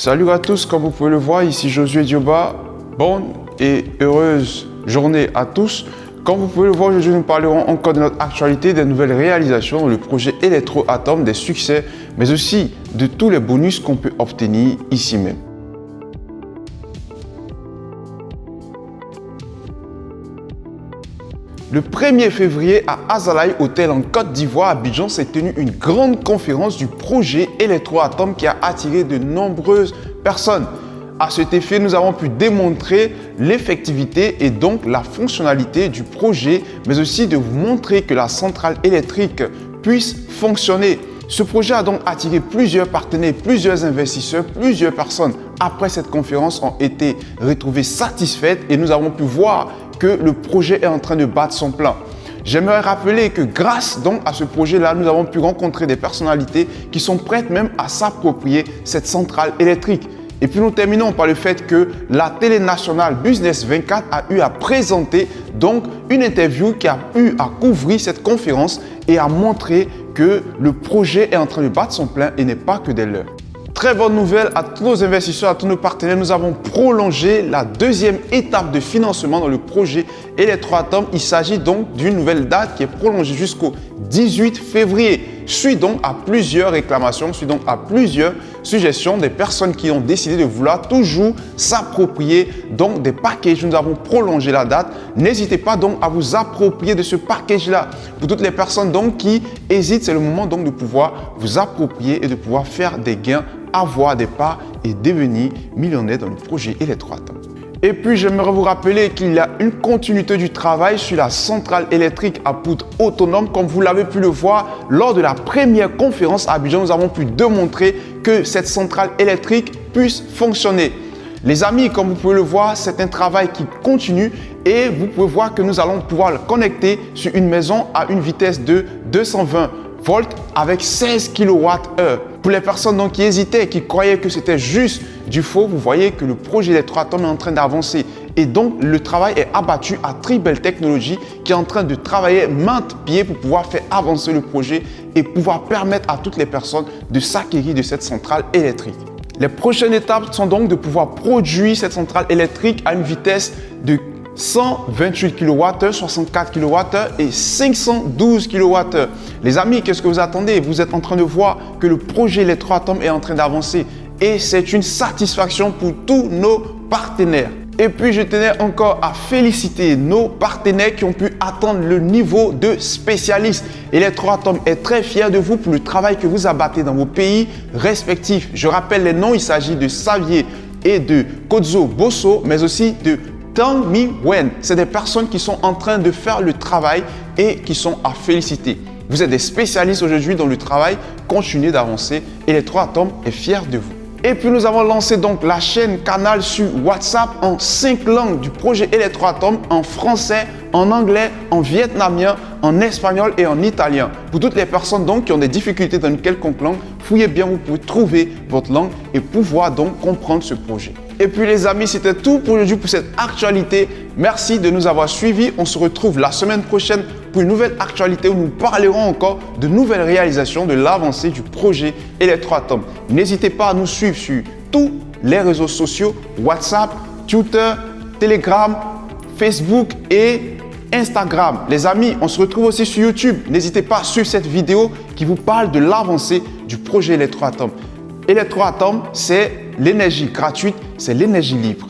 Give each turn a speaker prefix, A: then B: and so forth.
A: Salut à tous, comme vous pouvez le voir, ici Josué Dioba. Bonne et heureuse journée à tous. Comme vous pouvez le voir, aujourd'hui nous parlerons encore de notre actualité, des nouvelles réalisations dans le projet Electroatom, des succès, mais aussi de tous les bonus qu'on peut obtenir ici même. Le 1er février, à Azalaï Hotel en Côte d'Ivoire, Abidjan, s'est tenue une grande conférence du projet Electroatom qui a attiré de nombreuses personnes. À cet effet, nous avons pu démontrer l'effectivité et donc la fonctionnalité du projet, mais aussi de vous montrer que la centrale électrique puisse fonctionner. Ce projet a donc attiré plusieurs partenaires, plusieurs investisseurs, plusieurs personnes. Après cette conférence, ont été retrouvées satisfaites et nous avons pu voir que le projet est en train de battre son plein. J'aimerais rappeler que grâce donc à ce projet-là, nous avons pu rencontrer des personnalités qui sont prêtes même à s'approprier cette centrale électrique. Et puis nous terminons par le fait que la télé nationale Business 24 a eu à présenter donc une interview qui a eu à couvrir cette conférence et à montrer que le projet est en train de battre son plein et n'est pas que des leurs. Très bonne nouvelle à tous nos investisseurs, à tous nos partenaires. Nous avons prolongé la deuxième étape de financement dans le projet Electroatom. Il s'agit donc d'une nouvelle date qui est prolongée jusqu'au 18 février. Suite donc à plusieurs réclamations, suite donc à plusieurs suggestions des personnes qui ont décidé de vouloir toujours s'approprier donc des packages. Nous avons prolongé la date. N'hésitez pas donc à vous approprier de ce package-là. Pour toutes les personnes donc qui hésitent, c'est le moment donc de pouvoir vous approprier et de pouvoir faire des gains, avoir des parts et devenir millionnaire dans le projet Electroatom. Et puis, j'aimerais vous rappeler qu'il y a une continuité du travail sur la centrale électrique à poudre autonome. Comme vous l'avez pu le voir, lors de la première conférence à Abidjan, nous avons pu démontrer que cette centrale électrique puisse fonctionner. Les amis, comme vous pouvez le voir, c'est un travail qui continue et vous pouvez voir que nous allons pouvoir le connecter sur une maison à une vitesse de 220 volts avec 16 kWh. Pour les personnes donc qui hésitaient, qui croyaient que c'était juste du faux, vous voyez que le projet Electroatom est en train d'avancer. Et donc, le travail est abattu à Tribel Technologies qui est en train de travailler main de pied pour pouvoir faire avancer le projet et pouvoir permettre à toutes les personnes de s'acquérir de cette centrale électrique. Les prochaines étapes sont donc de pouvoir produire cette centrale électrique à une vitesse de 128 kWh, 64 kWh et 512 kWh. Les amis, qu'est-ce que vous attendez? Vous êtes en train de voir que le projet Electroatom est en train d'avancer et c'est une satisfaction pour tous nos partenaires. Et puis, je tenais encore à féliciter nos partenaires qui ont pu atteindre le niveau de spécialiste. Electroatom est très fier de vous pour le travail que vous abattez dans vos pays respectifs. Je rappelle les noms, il s'agit de Xavier et de Kodzo Bosso, mais aussi de Tang Mi Wen. C'est des personnes qui sont en train de faire le travail et qui sont à féliciter. Vous êtes des spécialistes aujourd'hui dans le travail. Continuez d'avancer. Electroatom est fier de vous. Et puis nous avons lancé donc la chaîne canal sur WhatsApp en 5 langues du projet Electroatom, en français, en anglais, en vietnamien, en espagnol et en italien. Pour toutes les personnes donc qui ont des difficultés dans une quelconque langue, fouillez bien, vous pouvez trouver votre langue et pouvoir donc comprendre ce projet. Et puis les amis, c'était tout pour aujourd'hui pour cette actualité. Merci de nous avoir suivis. On se retrouve la semaine prochaine pour une nouvelle actualité où nous parlerons encore de nouvelles réalisations de l'avancée du projet Electroatom. N'hésitez pas à nous suivre sur tous les réseaux sociaux, WhatsApp, Twitter, Telegram, Facebook et Instagram. Les amis, on se retrouve aussi sur YouTube. N'hésitez pas à suivre cette vidéo qui vous parle de l'avancée du projet Electroatom. Electroatom, c'est l'énergie gratuite, c'est l'énergie libre.